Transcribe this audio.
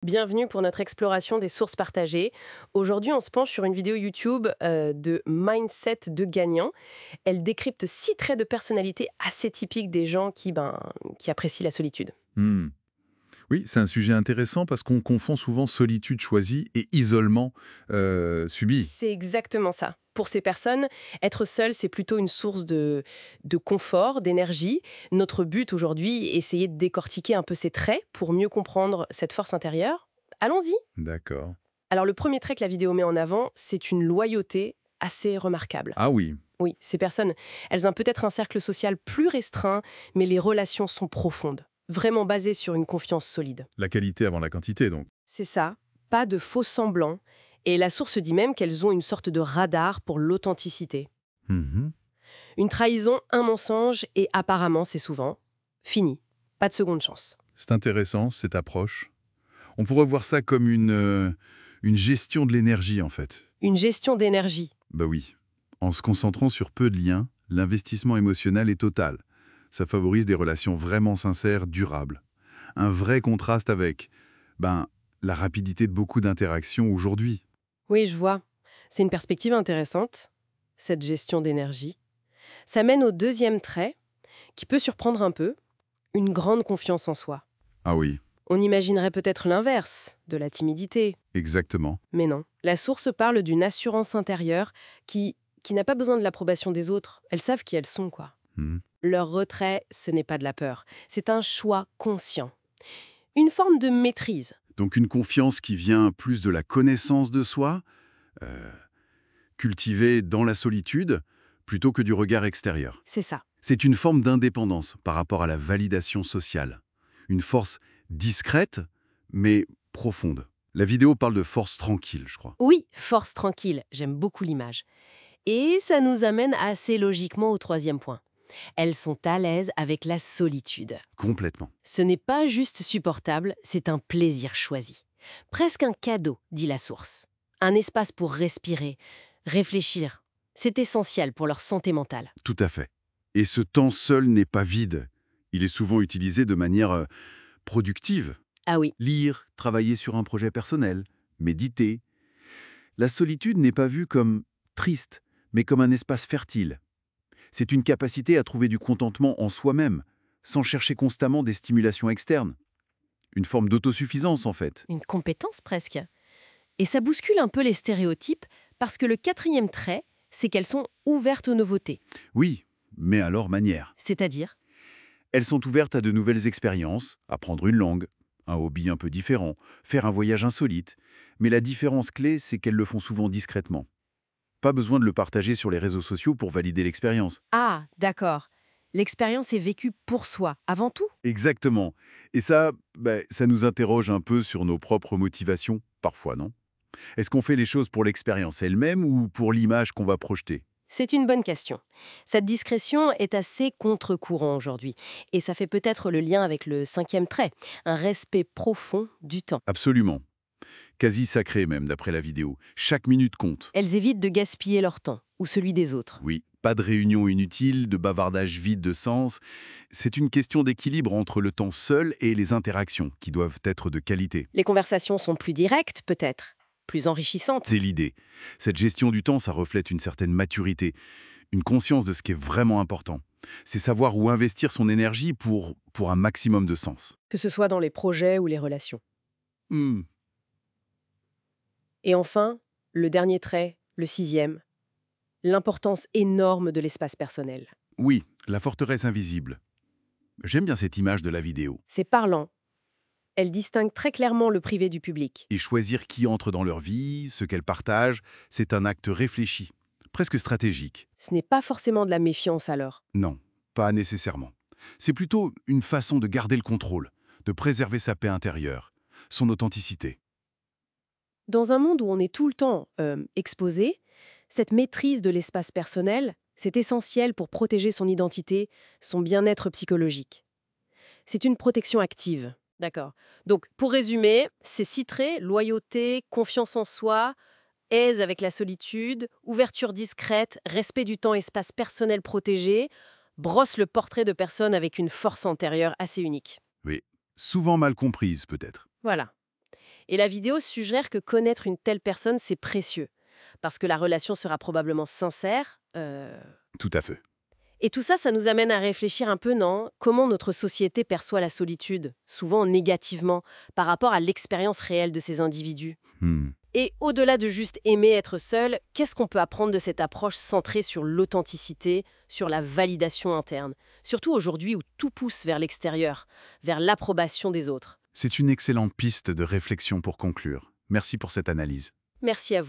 Bienvenue pour notre exploration des sources partagées. Aujourd'hui, on se penche sur une vidéo YouTube de Mindset de gagnant. Elle décrypte 6 traits de personnalité assez typiques des gens qui apprécient la solitude. Hmm. Oui, c'est un sujet intéressant parce qu'on confond souvent solitude choisie et isolement subi. C'est exactement ça. Pour ces personnes, être seul, c'est plutôt une source de confort, d'énergie. Notre but aujourd'hui est essayer de décortiquer un peu ces traits pour mieux comprendre cette force intérieure. Allons-y. D'accord. Alors le premier trait que la vidéo met en avant, c'est une loyauté assez remarquable. Ah oui, Oui, ces personnes, elles ont peut-être un cercle social plus restreint, mais les relations sont profondes, vraiment basées sur une confiance solide. la qualité avant la quantité donc. C'est ça, pas de faux semblants, et la source dit même qu'elles ont une sorte de radar pour l'authenticité. Mhm. Une trahison, un mensonge, et apparemment c'est souvent fini. Pas de seconde chance. C'est intéressant cette approche. On pourrait voir ça comme une gestion de l'énergie en fait. Une gestion d'énergie. Bah oui. En se concentrant sur peu de liens, l'investissement émotionnel est total. Ça favorise des relations vraiment sincères, durables. Un vrai contraste avec, ben, la rapidité de beaucoup d'interactions aujourd'hui. Oui, je vois. C'est une perspective intéressante, cette gestion d'énergie. Ça mène au deuxième trait, qui peut surprendre un peu, une grande confiance en soi. Ah oui, On imaginerait peut-être l'inverse, de la timidité. exactement. Mais non. La source parle d'une assurance intérieure qui n'a pas besoin de l'approbation des autres. Elles savent qui elles sont, quoi. Mhm. Leur retrait, ce n'est pas de la peur. C'est un choix conscient. Une forme de maîtrise. Donc une confiance qui vient plus de la connaissance de soi, euh, cultivée dans la solitude, plutôt que du regard extérieur. C'est ça. C'est une forme d'indépendance par rapport à la validation sociale. Une force discrète, mais profonde. La vidéo parle de force tranquille, je crois. Oui, force tranquille. J'aime beaucoup l'image. Et ça nous amène assez logiquement au troisième point. Elles sont à l'aise avec la solitude. Complètement. Ce n'est pas juste supportable, c'est un plaisir choisi. Presque un cadeau, dit la source. Un espace pour respirer, réfléchir. C'est essentiel pour leur santé mentale. Tout à fait. Et ce temps seul n'est pas vide. Il est souvent utilisé de manière productive. Ah oui, Lire, travailler sur un projet personnel, méditer. La solitude n'est pas vue comme triste, mais comme un espace fertile. C'est une capacité à trouver du contentement en soi-même, sans chercher constamment des stimulations externes. Une forme d'autosuffisance, en fait. une compétence presque. Et ça bouscule un peu les stéréotypes parce que le quatrième trait, c'est qu'elles sont ouvertes aux nouveautés. Oui, mais à leur manière. C'est-à-dire, Elles sont ouvertes à de nouvelles expériences, apprendre une langue, un hobby un peu différent, faire un voyage insolite. Mais la différence clé, c'est qu'elles le font souvent discrètement. Pas besoin de le partager sur les réseaux sociaux pour valider l'expérience. ah, d'accord, l'expérience est vécue pour soi, avant tout. Exactement. Et ça, ça nous interroge un peu sur nos propres motivations, parfois, non? Est-ce qu'on fait les choses pour l'expérience elle-même ou pour l'image qu'on va projeter? C'est une bonne question. Cette discrétion est assez contre-courant aujourd'hui, et ça fait peut-être le lien avec le cinquième trait, un respect profond du temps. Absolument. Quasi sacré même, d'après la vidéo. Chaque minute compte. Elles évitent de gaspiller leur temps, ou celui des autres. Oui, pas de réunion inutile, de bavardage vide de sens. C'est une question d'équilibre entre le temps seul et les interactions, qui doivent être de qualité. Les conversations sont plus directes, peut-être, plus enrichissantes. C'est l'idée. Cette gestion du temps, ça reflète une certaine maturité, une conscience de ce qui est vraiment important. C'est savoir où investir son énergie pour un maximum de sens. Que ce soit dans les projets ou les relations. Hmm. Et enfin, le dernier trait, le sixième, l'importance énorme de l'espace personnel. Oui, la forteresse invisible. J'aime bien cette image de la vidéo. C'est parlant. Elle distingue très clairement le privé du public. Et choisir qui entre dans leur vie, ce qu'elles partagent, c'est un acte réfléchi, presque stratégique. Ce n'est pas forcément de la méfiance alors. Non, pas nécessairement. C'est plutôt une façon de garder le contrôle, de préserver sa paix intérieure, son authenticité. Dans un monde où on est tout le temps exposé, cette maîtrise de l'espace personnel, c'est essentiel pour protéger son identité, son bien-être psychologique. C'est une protection active. D'accord. Donc, pour résumer, c'est six traits, loyauté, confiance en soi, aise avec la solitude, ouverture discrète, respect du temps, espace personnel protégé, brosse le portrait de personnes avec une force antérieure assez unique. Oui, souvent mal comprise peut-être. Voilà. Et la vidéo suggère que connaître une telle personne, c'est précieux, parce que la relation sera probablement sincère. Tout à fait. Et tout ça, ça nous amène à réfléchir un peu, non? Comment notre société perçoit la solitude, souvent négativement, par rapport à l'expérience réelle de ces individus. Hmm. Et au-delà de juste aimer être seul, qu'est-ce qu'on peut apprendre de cette approche centrée sur l'authenticité, sur la validation interne? Surtout aujourd'hui où tout pousse vers l'extérieur, vers l'approbation des autres. C'est une excellente piste de réflexion pour conclure. Merci pour cette analyse. Merci à vous.